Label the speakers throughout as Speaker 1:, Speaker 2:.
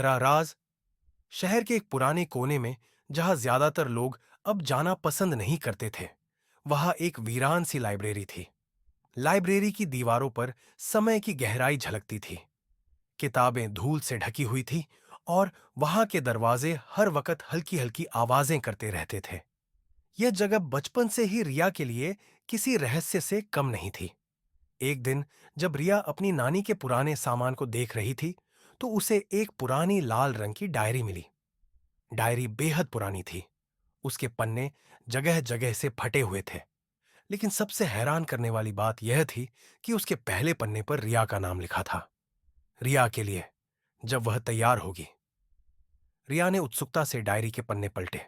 Speaker 1: गहरा राज। शहर के एक पुराने कोने में, जहां ज्यादातर लोग अब जाना पसंद नहीं करते थे, वहां एक वीरान सी लाइब्रेरी थी। लाइब्रेरी की दीवारों पर समय की गहराई झलकती थी। किताबें धूल से ढकी हुई थी और वहां के दरवाजे हर वक्त हल्की हल्की आवाजें करते रहते थे। यह जगह बचपन से ही रिया के लिए किसी रहस्य से कम नहीं थी। एक दिन जब रिया अपनी नानी के पुराने सामान को देख रही थी, तो उसे एक पुरानी लाल रंग की डायरी मिली। डायरी बेहद पुरानी थी। उसके पन्ने जगह जगह से फटे हुए थे। लेकिन सबसे हैरान करने वाली बात यह थी कि उसके पहले पन्ने पर रिया का नाम लिखा था। रिया के लिए, जब वह तैयार होगी। रिया ने उत्सुकता से डायरी के पन्ने पलटे।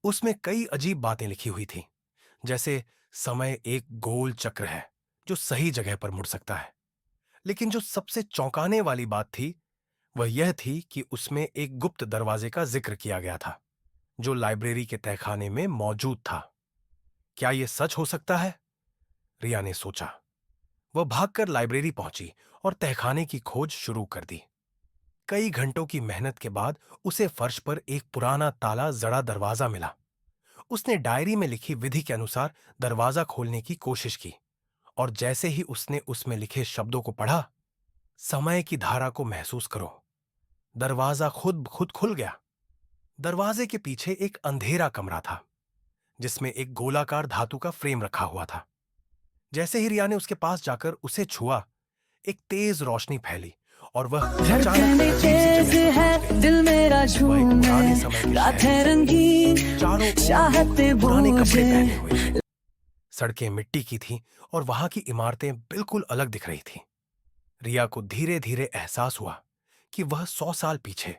Speaker 1: उसमें कई अजीब बातें लिखी हुई थी, जैसे समय एक गोल चक्र है जो सही जगह पर मुड़ सकता है। लेकिन जो सबसे चौंकाने वाली बात थी, वह यह थी कि उसमें एक गुप्त दरवाजे का जिक्र किया गया था, जो लाइब्रेरी के तहखाने में मौजूद था। क्या यह सच हो सकता है? रिया ने सोचा। वह भागकर लाइब्रेरी पहुंची और तहखाने की खोज शुरू कर दी। कई घंटों की मेहनत के बाद उसे फर्श पर एक पुराना ताला जड़ा दरवाजा मिला। उसने डायरी में लिखी विधि के अनुसार दरवाजा खोलने की कोशिश की, और जैसे ही उसने उसमें लिखे शब्दों को पढ़ा, समय की धारा को महसूस करो, दरवाजा खुद खुद खुल गया। दरवाजे के पीछे एक अंधेरा कमरा था, जिसमें एक गोलाकार धातु का फ्रेम रखा हुआ था। जैसे ही रिया ने उसके पास जाकर उसे छुआ, एक तेज रोशनी फैली और वह अचानक
Speaker 2: धड़कने
Speaker 1: अजीब सी
Speaker 2: तेज
Speaker 1: जगह पर
Speaker 2: है,
Speaker 1: पहुंच गई।
Speaker 2: दिल मेरा
Speaker 1: वह एक पुराने
Speaker 2: झूमे,
Speaker 1: समय के
Speaker 2: रात
Speaker 1: शहर
Speaker 2: है
Speaker 1: में
Speaker 2: रंगीन,
Speaker 1: चारों ओर
Speaker 2: चाहते
Speaker 1: लोग पुराने कपड़े
Speaker 2: बूझे।
Speaker 1: पहने हुए थे। सड़कें मिट्टी की थीं और वहां की इमारतें बिल्कुल अलग दिख रही थीं। रिया को धीरे धीरे एहसास हुआ कि वह 100 साल पीछे,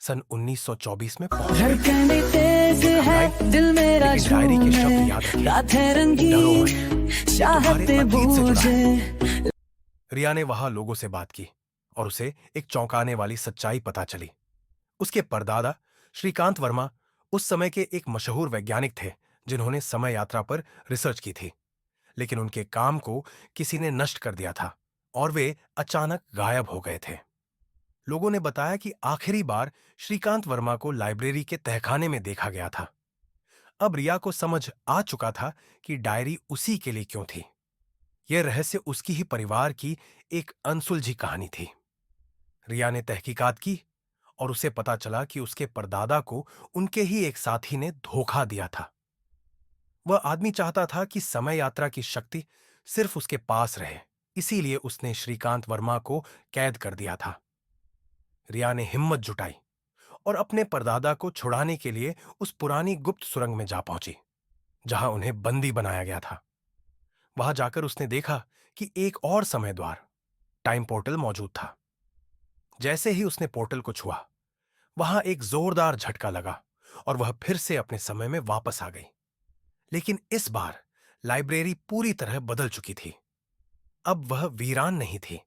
Speaker 1: सन 1924 में पहुंच गई है।
Speaker 2: धड़कने तेज
Speaker 1: वह
Speaker 2: है,
Speaker 1: घबराई,
Speaker 2: दिल मेरा
Speaker 1: लेकिन डायरी के शब्द
Speaker 2: झूमे,
Speaker 1: याद रखे।
Speaker 2: रात है
Speaker 1: डरो
Speaker 2: रंगीन,
Speaker 1: मत, ये तुम्हारे
Speaker 2: चाहते
Speaker 1: अतीत से जुड़ा है।
Speaker 2: बूझे।
Speaker 1: रिया ने वहां लोगों से बात की और उसे एक चौंकाने वाली सच्चाई पता चली। उसके परदादा श्रीकांत वर्मा उस समय के एक मशहूर वैज्ञानिक थे, जिन्होंने समय यात्रा पर रिसर्च की थी। लेकिन उनके काम को किसी ने नष्ट कर दिया था और वे अचानक गायब हो गए थे। लोगों ने बताया कि आखिरी बार श्रीकांत वर्मा को लाइब्रेरी के तहखाने में देखा गया था। अब रिया को समझ आ चुका था कि डायरी उसी के लिए क्यों थी। यह रहस्य उसकी ही परिवार की एक अनसुलझी कहानी थी। रिया ने तहकीकात की और उसे पता चला कि उसके परदादा को उनके ही एक साथी ने धोखा दिया था। वह आदमी चाहता था कि समय यात्रा की शक्ति सिर्फ उसके पास रहे, इसीलिए उसने श्रीकांत वर्मा को कैद कर दिया था। रिया ने हिम्मत जुटाई और अपने परदादा को छुड़ाने के लिए उस पुरानी गुप्त सुरंग में जा पहुंची, जहां उन्हें बंदी बनाया गया था। वहां जाकर उसने देखा कि एक और समय द्वार, टाइम पोर्टल मौजूद था। जैसे ही उसने पोर्टल को छुआ, वहां एक जोरदार झटका लगा और वह फिर से अपने समय में वापस आ गई। लेकिन इस बार लाइब्रेरी पूरी तरह बदल चुकी थी। अब वह वीरान नहीं थी,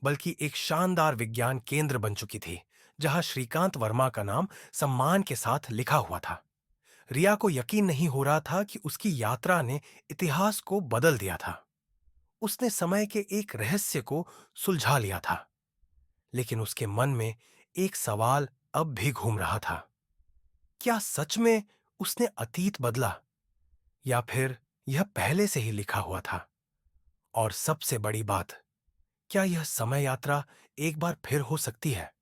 Speaker 1: बल्कि एक शानदार विज्ञान केंद्र बन चुकी थी, जहां श्रीकांत वर्मा का नाम सम्मान के साथ लिखा हुआ था। रिया को यकीन नहीं हो रहा था कि उसकी यात्रा ने इतिहास को बदल दिया था। उसने समय के एक रहस्य को सुलझा लिया था, लेकिन उसके मन में एक सवाल अब भी घूम रहा था। क्या सच में उसने अतीत बदला, या फिर यह पहले से ही लिखा हुआ था? और सबसे बड़ी बात, क्या यह समय यात्रा एक बार फिर हो सकती है?